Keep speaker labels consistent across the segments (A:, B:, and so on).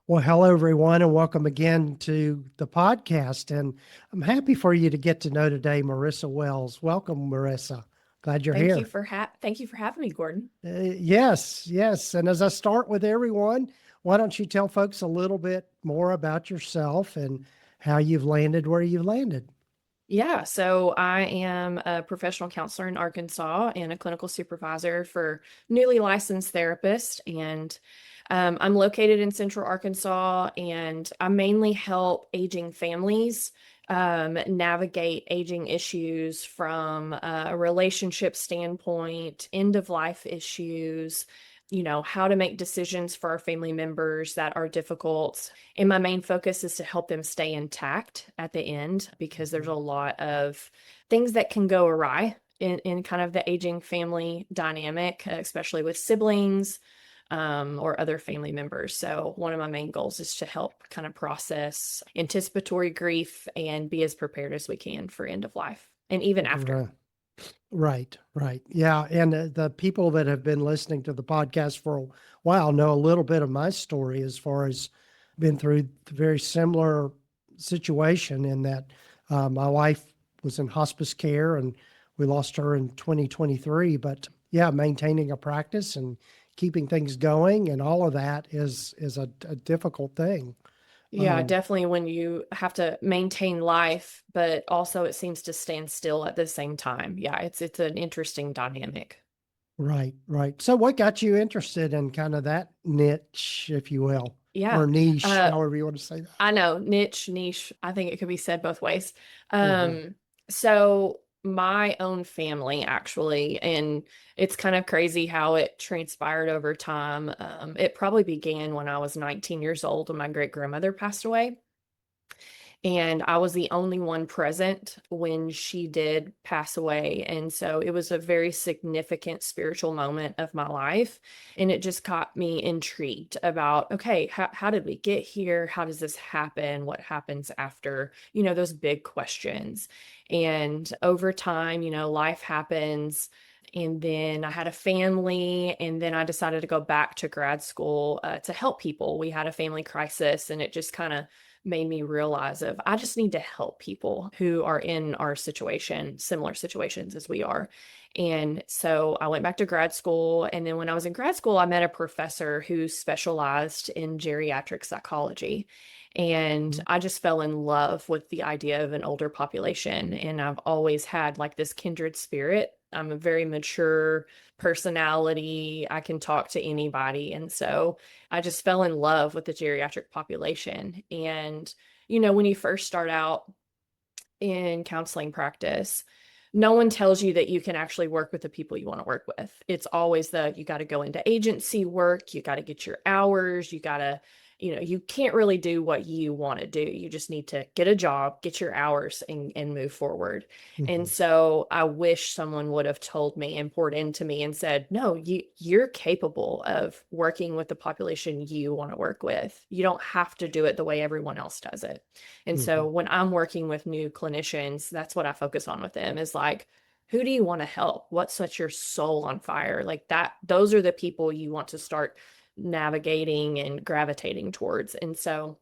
A: Well, hello, everyone, and welcome again to the podcast. And I'm happy for you to get to know today Marissa Wells. Welcome, Marissa. Glad you're
B: Thank you
A: here.
B: for thank you for having me, Gordon.
A: Yes, yes. And as I start with everyone, why don't you tell folks a little bit more about yourself and how you've landed where you've landed?
B: Yeah, so I am a professional counselor in Arkansas and a clinical supervisor for newly licensed therapists. And I'm located in Central Arkansas, and I mainly help aging families navigate aging issues from a relationship standpoint, end of life issues, how to make decisions for our family members that are difficult. And my main focus is to help them stay intact at the end because there's a lot of things that can go awry in kind of the aging family dynamic, especially with siblings or other family members. So one of my main goals is to help kind of process anticipatory grief and be as prepared as we can for end of life and even after.
A: Right, right. Yeah. And the people that have been listening to the podcast for a while know a little bit of my story as far as been through a very similar situation in that my wife was in hospice care and we lost her in 2023. But yeah, maintaining a practice and keeping things going and all of that is a difficult thing.
B: Yeah,
A: Um,
B: definitely when you have to maintain life, but also it seems to stand still at the same time. Yeah, it's an interesting dynamic.
A: right. So what got you interested in kind of that niche, if you will,
B: Yeah.
A: or niche,
B: Uh
A: however you want to say that?
B: I know, niche. I think it could be said both ways.
A: Hmm.
B: So my own family actually, and it's kind of crazy how it transpired over time. It probably began when I was 19 years old when my great grandmother passed away. And I was the only one present when she did pass away. And so it was a very significant spiritual moment of my life. And it just got me intrigued about, okay, how did we get here? How does this happen? What happens after, those big questions? And over time, life happens. And then I had a family, and then I decided to go back to grad school to help people. We had a family crisis, and it just kind of made me realize of I just need to help people who are in our situation, similar situations as we are. And so I went back to grad school. And then when I was in grad school, I met a professor who specialized in geriatric psychology. And I just fell in love with the idea of an older population. And I've always had like this kindred spirit. I'm a very mature personality. I can talk to anybody. And so I just fell in love with the geriatric population. And, when you first start out in counseling practice, no one tells you that you can actually work with the people you want to work with. It's always you got to go into agency work, you got to get your hours, you got to, you can't really do what you want to do. You just need to get a job, get your hours, and move forward. And
A: Hmm.
B: so I wish someone would have told me and poured into me and said, no, you're capable of working with the population you want to work with. You don't have to do it the way everyone else does it. And so
A: Hmm.
B: when I'm working with new clinicians, that's what I focus on with them is like, who do you want to help? What sets your soul on fire? Like that, those are the people you want to start navigating and gravitating towards. And so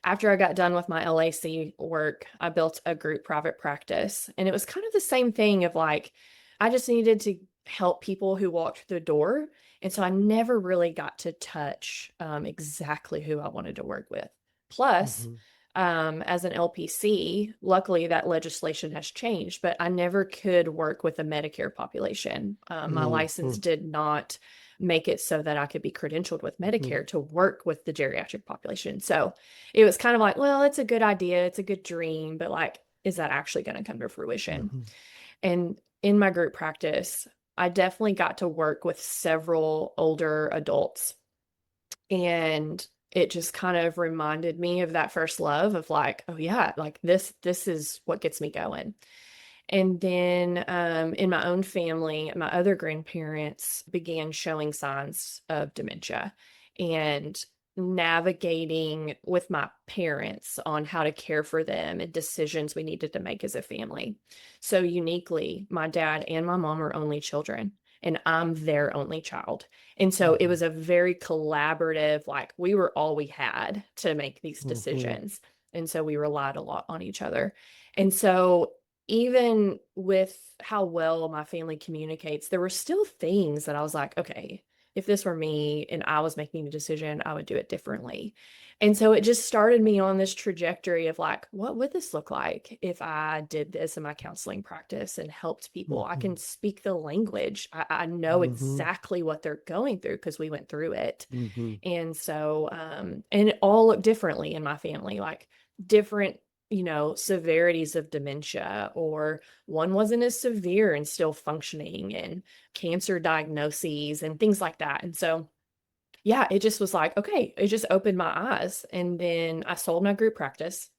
B: after I got done with my LAC work, I built a group private practice. And it was kind of the same thing of like, I just needed to help people who walked through the door. And so I never really got to touch exactly who I wanted to work with. Plus,
A: Hmm.
B: as an LPC, luckily that legislation has changed, but I never could work with the Medicare population. My license
A: Hmm.
B: did not make it so that I could be credentialed with
A: Hmm.
B: Medicare to work with the geriatric population. So it was kind of like, well, it's a good idea, it's a good dream, but like, is that actually going to come to fruition?
A: Hmm.
B: And in my group practice, I definitely got to work with several older adults. And it just kind of reminded me of that first love of like, oh yeah, like this is what gets me going. And then in my own family, my other grandparents began showing signs of dementia and navigating with my parents on how to care for them and decisions we needed to make as a family. So uniquely, my dad and my mom are only children. and I'm their only child. And so it was a very collaborative, like we were all we had to make these
A: Mhm.
B: decisions. And so we relied a lot on each other. And so even with how well my family communicates, there were still things that I was like, okay, if this were me and I was making a decision, I would do it differently. And so it just started me on this trajectory of like, what would this look like if I did this in my counseling practice and helped people? I
A: Mhm.
B: can speak the language. I know
A: Mhm.
B: exactly what they're going through because we went through it.
A: Mhm.
B: And so, and it all looked differently in my family, like different, severities of dementia, or one wasn't as severe and still functioning, and cancer diagnoses and things like that. And so, yeah, it just was like, okay, it just opened my eyes. And then I sold my group practice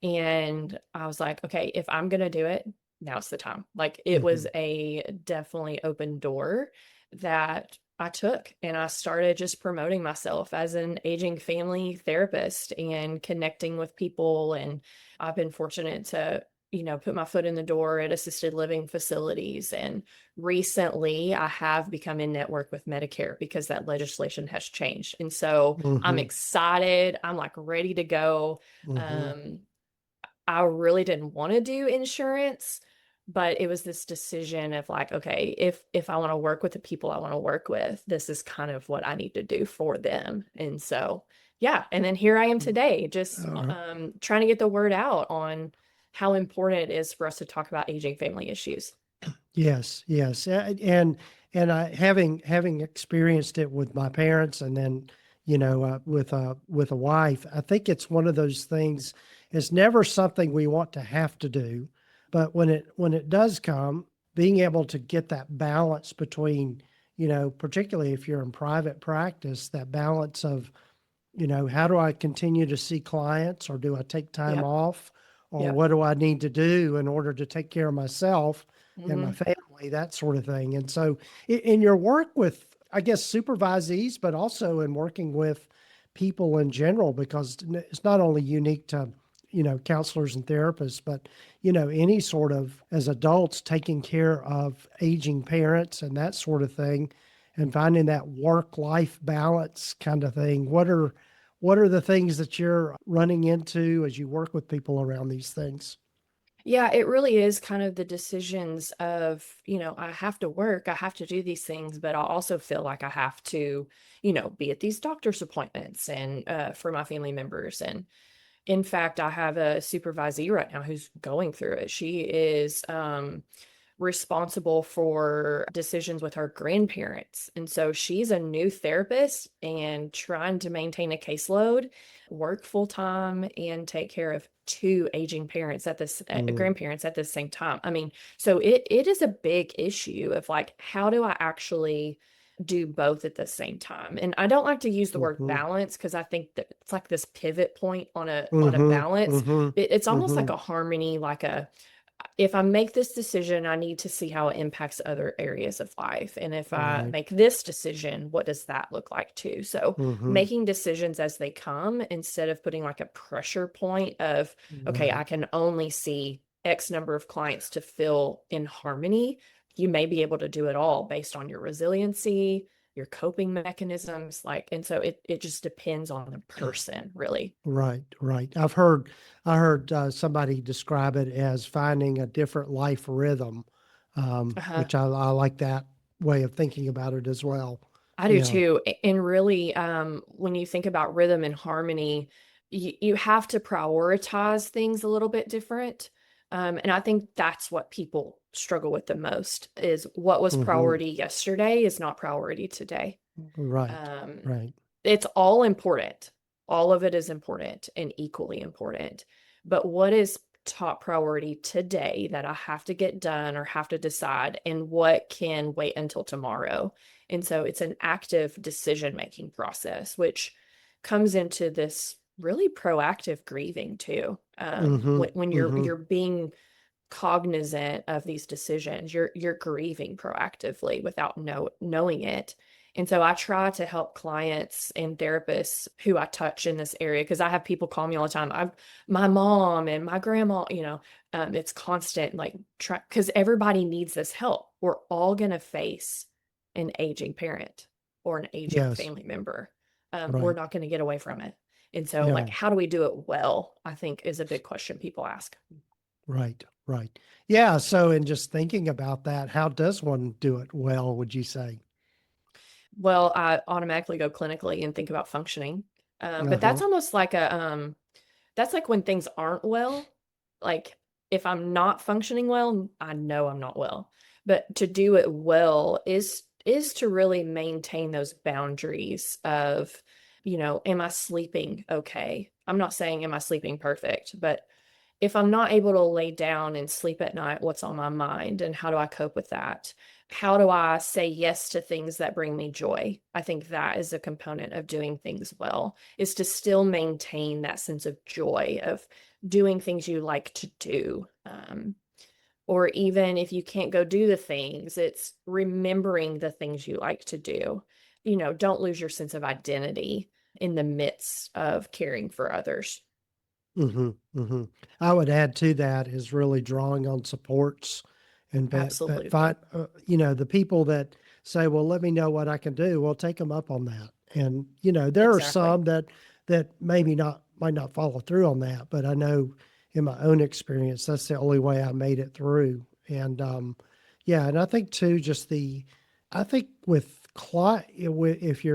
B: and I was like, okay, if I'm going to do it, now's the time. Like it was
A: Mhm.
B: a definitely open door that I took, and I started just promoting myself as an aging family therapist and connecting with people. And I've been fortunate to, put my foot in the door at assisted living facilities. And recently I have become in network with Medicare because that legislation has changed. And so I'm
A: Mhm.
B: excited. I'm like ready to go.
A: Mhm.
B: Um, I really didn't want to do insurance, but it was this decision of like, okay, if I want to work with the people I want to work with, this is kind of what I need to do for them. And so, yeah, and then here I am today, just
A: All right.
B: trying to get the word out on how important it is for us to talk about aging family issues.
A: Yes, yes, and I having experienced it with my parents, and then with a wife, I think it's one of those things. It's never something we want to have to do, but when it does come, being able to get that balance between, particularly if you're in private practice, that balance of, how do I continue to see clients, or do I take time
B: Yep.
A: off, or
B: Yep.
A: what do I need to do in order to take care of myself and my
B: Hmm.
A: family, that sort of thing. And so, in your work with, I guess, supervisees, but also in working with people in general, because it's not only unique to, counselors and therapists, but, any sort of, as adults, taking care of aging parents and that sort of thing, and finding that work-life balance kind of thing. What are the things that you're running into as you work with people around these things?
B: Yeah, it really is kind of the decisions of, I have to work, I have to do these things, but I also feel like I have to, be at these doctor's appointments and for my family members. And in fact, I have a supervisee right now who's going through it. She is responsible for decisions with her grandparents. And so she's a new therapist and trying to maintain a caseload, work full time, and take care of two aging parents at this
A: Mm,
B: grandparents at the same time. I mean, so it is a big issue of like, how do I actually do both at the same time? And I don't like to use the word
A: mhm,
B: balance because I think that it's like this pivot point on a
A: mhm,
B: balance.
A: mhm,
B: It's almost like
A: mhm.
B: a harmony, like a, if I make this decision, I need to see how it impacts other areas of life. And if I
A: Right.
B: make this decision, what does that look like too? So
A: Mhm.
B: making decisions as they come instead of putting like a pressure point of, okay, I
A: Right.
B: can only see X number of clients to feel in harmony. You may be able to do it all based on your resiliency, your coping mechanisms, like, and so it just depends on the person, really.
A: Right. Right. I heard somebody describe it as finding a different life rhythm,
B: Uh-huh.
A: which I like that way of thinking about it as well.
B: I do
A: Yeah.
B: too. And really, when you think about rhythm and harmony, you have to prioritize things a little bit different. And I think that's what people struggle with the most is what was
A: Mhm.
B: priority yesterday is not priority today.
A: Right.
B: Um,
A: Right.
B: it's all important. All of it is important and equally important. But what is top priority today that I have to get done or have to decide, and what can wait until tomorrow? And so it's an active decision making process, which comes into this really proactive grieving too.
A: Mhm.
B: When you're
A: Mhm.
B: being cognizant of these decisions, you're grieving proactively without knowing it. And so I try to help clients and therapists who I touch in this area, because I have people call me all the time. I've my mom and my grandma, it's constant, like try, because everybody needs this help. We're all gonna face an aging parent or an aging
A: Yes.
B: family member. We're
A: Right.
B: not going to get away from it. And so, like,
A: Yeah.
B: how do we do it well? I think is a big question people ask.
A: Right. Right. Yeah. So, in just thinking about that, how does one do it well, would you say?
B: Well, I automatically go clinically and think about functioning. But
A: Uh-huh.
B: that's almost like that's like when things aren't well. Like if I'm not functioning well, I know I'm not well. But to do it well is to really maintain those boundaries of, am I sleeping okay? I'm not saying am I sleeping perfect, but if I'm not able to lay down and sleep at night, what's on my mind and how do I cope with that? How do I say yes to things that bring me joy? I think that is a component of doing things well, is to still maintain that sense of joy of doing things you like to do. Or even if you can't go do the things, it's remembering the things you like to do. Don't lose your sense of identity in the midst of caring for others.
A: Hmm. Hmm. I would add to that is really drawing on supports and that find,
B: Absolutely.
A: the people that say, well, let me know what I can do. Well, take them up on that. And, there are
B: Exactly.
A: some that maybe might not follow through on that, but I know in my own experience, that's the only way I made it through. And, yeah, and I think too, I think with if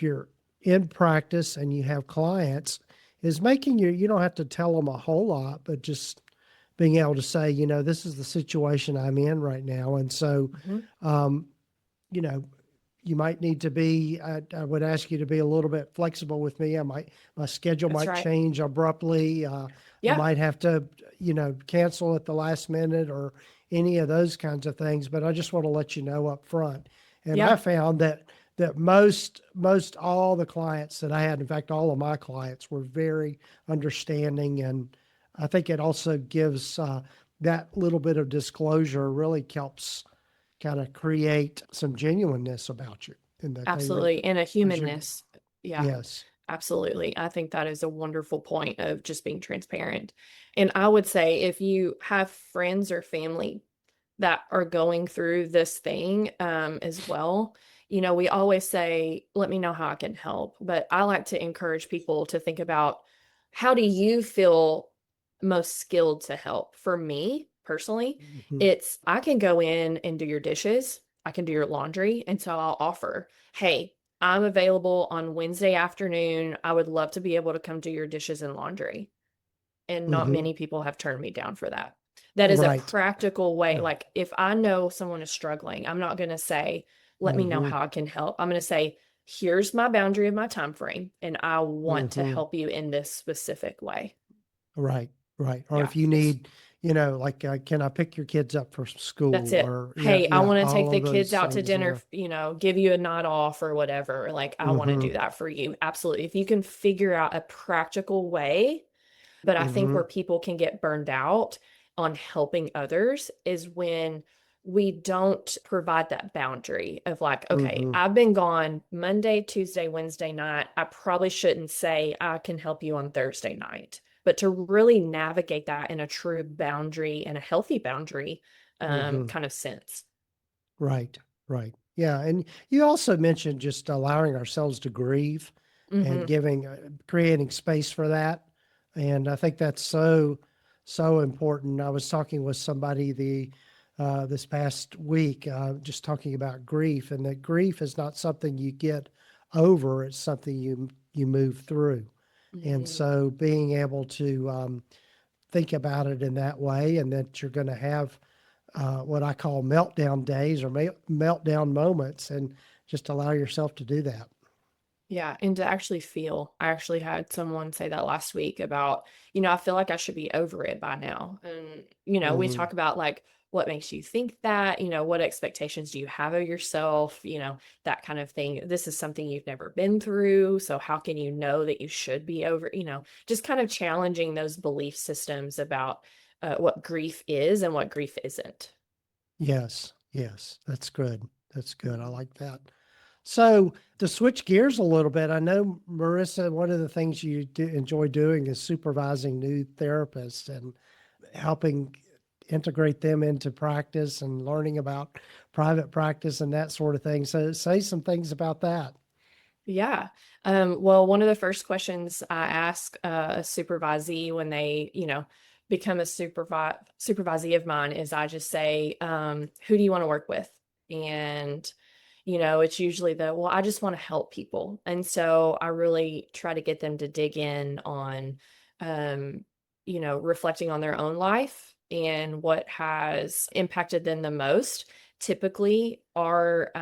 A: you're in practice and you have clients, is making you don't have to tell them a whole lot, but just being able to say, this is the situation I'm in right now. And so,
B: Mhm.
A: um, you know, you might need to be, I would ask you to be a little bit flexible with me. My schedule
B: That's
A: might
B: right.
A: change abruptly. I
B: Yeah.
A: might have to, cancel at the last minute or any of those kinds of things, but I just want to let you know up front. And I
B: Yeah.
A: found that most all the clients that I had, in fact, all of my clients were very understanding. And I think it also gives, that little bit of disclosure really helps kind of create some genuineness about you and that they
B: Absolutely. And a
A: as you're
B: humanness. Yeah.
A: yes.
B: Absolutely. I think that is a wonderful point of just being transparent. And I would say if you have friends or family that are going through this thing as well, we always say, let me know how I can help. But I like to encourage people to think about how do you feel most skilled to help? For me personally,
A: Mhm.
B: it's I can go in and do your dishes, I can do your laundry. And so I'll offer, hey, I'm available on Wednesday afternoon. I would love to be able to come do your dishes and laundry. And not
A: Mhm.
B: many people have turned me down for that. That is a
A: Right.
B: practical way.
A: Yeah.
B: Like if I know someone is struggling, I'm not going to say, let me know
A: Mhm.
B: how I can help. I'm going to say, here's my boundary of my time frame, and I want to
A: Mhm.
B: help you in this specific way.
A: Right. Right. Or
B: Yeah.
A: if you
B: It's
A: need, like, can I pick your kids up from
B: That's
A: school?
B: it.
A: Or yeah,
B: Hey, I
A: yeah,
B: want to take
A: all
B: the
A: of
B: kids
A: those
B: out to
A: things.
B: dinner,
A: Yeah.
B: give you a night off or whatever. Like, I want to
A: Mhm.
B: do that for you. Absolutely. If you can figure out a practical way, but I think where
A: Mhm.
B: people can get burned out on helping others is when we don't provide that boundary of like, okay,
A: Mhm.
B: I've been gone Monday, Tuesday, Wednesday night. I probably shouldn't say I can help you on Thursday night. But to really navigate that in a true boundary and a healthy boundary
A: Mhm.
B: kind of sense.
A: Right, right. Yeah, and you also mentioned just allowing ourselves to grieve and
B: Hmm.
A: creating space for that. And I think that's so important. I was talking with somebody this past week, just talking about grief, and that grief is not something you get over; it's something you move through. And
B: Hmm.
A: so, being able to think about it in that way, and that you're going to have what I call meltdown days or meltdown moments, and just allow yourself to do that.
B: Yeah, and to actually feel. I actually had someone say that last week about, I feel like I should be over it by now. And, we
A: Hmm.
B: talk about like what makes you think that, what expectations do you have of yourself, that kind of thing. This is something you've never been through. So how can you know that you should be over, just kind of challenging those belief systems about what grief is and what grief isn't.
A: Yes, yes, that's good. That's good. I
B: Mhm.
A: like that. So to switch gears a little bit, I know, Marissa, one of the things you enjoy doing is supervising new therapists and helping integrate them into practice and learning about private practice and that sort of thing. So say some things about that.
B: Yeah. Well, one of the first questions I ask a supervisee when they, become a supervisee of mine is I just say, who do you want to work with? And, it's usually well, I just want to help people. And so I really try to get them to dig in on, reflecting on their own life and what has impacted them the most. Typically, our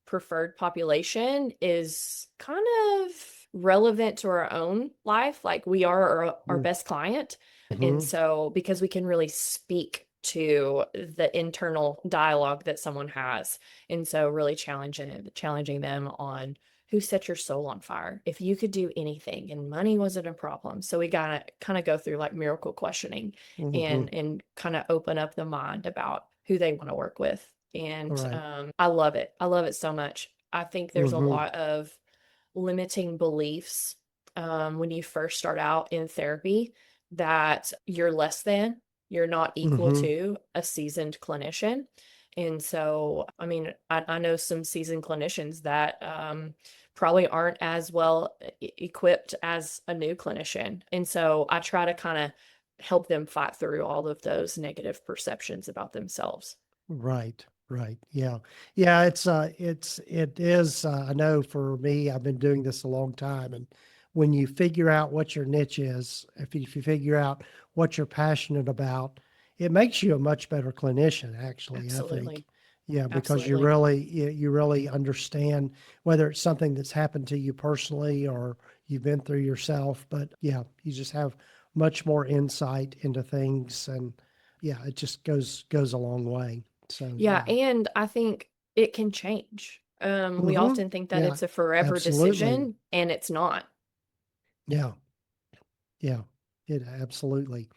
B: preferred population is kind of relevant to our own life. Like we are our best client. And
A: Mm-hmm.
B: so, because we can really speak to the internal dialogue that someone has. And so really challenging them on who set your soul on fire. If you could do anything and money wasn't a problem. So we gotta kind of go through like miracle questioning
A: Mm-hmm.
B: and kind of open up the mind about who they want to work with. And
A: Right.
B: I love it. I love it so much. I think there's a
A: Mm-hmm.
B: lot of limiting beliefs when you first start out in therapy that you're less than, you're not equal
A: Mm-hmm.
B: to a seasoned clinician. And so, I mean, I know some seasoned clinicians that probably aren't as well equipped as a new clinician. And so I try to kind of help them fight through all of those negative perceptions about themselves.
A: Right, right. Yeah. Yeah, it is, I know for me, I've been doing this a long time. And when you figure out what your niche is, if you figure out what you're passionate about, it makes you a much better clinician, actually, I think.
B: Absolutely.
A: Yeah, because
B: Absolutely.
A: you really understand whether it's something that's happened to you personally or you've been through yourself. But yeah, you just have much more insight into things, and yeah, it just goes a long way. So
B: Yeah,
A: yeah.
B: and I think it can change. We
A: Hmm.
B: often think that
A: Yeah,
B: it's a forever
A: absolutely.
B: decision, and it's not.
A: Yeah, yeah, it absolutely.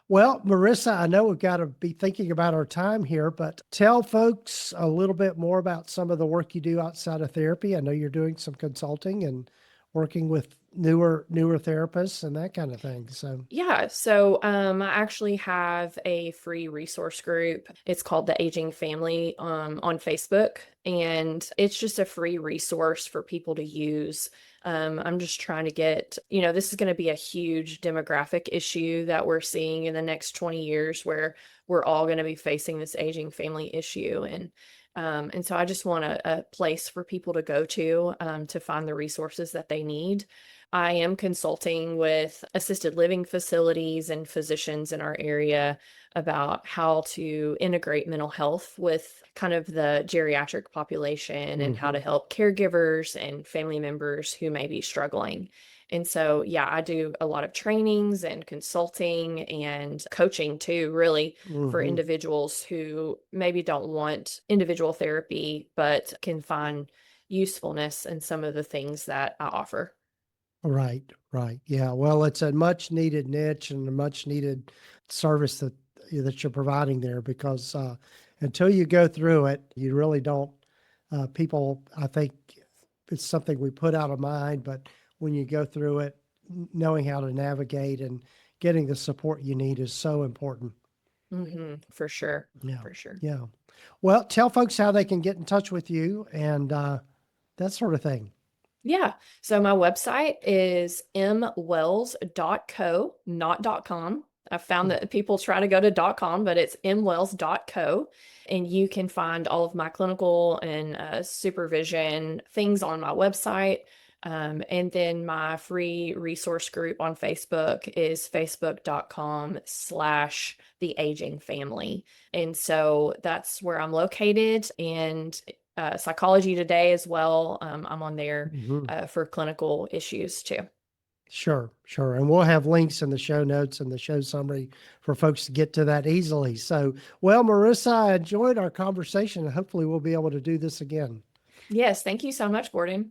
A: Well, Marissa, I know we've got to be thinking about our time here, but tell folks a little bit more about some of the work you do outside of therapy. I know you're doing some consulting and working with newer therapists and that kind of thing. So,
B: Yeah, so I actually have a free resource group. It's called the Aging Family on Facebook, and it's just a free resource for people to use. I'm just trying to get, this is going to be a huge demographic issue that we're seeing in the next 20 years where we're all going to be facing this aging family issue. And so I just want a place for people to go to find the resources that they need. I am consulting with assisted living facilities and physicians in our area about how to integrate mental health with kind of the geriatric population and how
A: hmm.
B: to help caregivers and family members who may be struggling. And so, yeah, I do a lot of trainings and consulting and coaching too, really, for
A: Hmm.
B: individuals who maybe don't want individual therapy, but can find usefulness in some of the things that I offer.
A: Right, right. Yeah. Well, it's a much needed niche and a much needed service that you're providing there because until you go through it, you really don't. People, I think it's something we put out of mind, but when you go through it, knowing how to navigate and getting the support you need is so important.
B: For sure.
A: Yeah.
B: For sure.
A: Yeah. Well, tell folks how they can get in touch with you and that sort of thing.
B: Yeah. So my website is mwells.co, not .com. I found that people try to go to .com, but it's mwells.co. And you can find all of my clinical and supervision things on my website. And then my free resource group on Facebook is facebook.com/the aging family. And so that's where I'm located. And Psychology Today as well. I'm on there
A: Mhm.
B: for clinical issues too.
A: Sure, sure. And we'll have links in the show notes and the show summary for folks to get to that easily. So, well, Marissa, I enjoyed our conversation and hopefully we'll be able to do this again.
B: Yes, thank you so much, Gordon.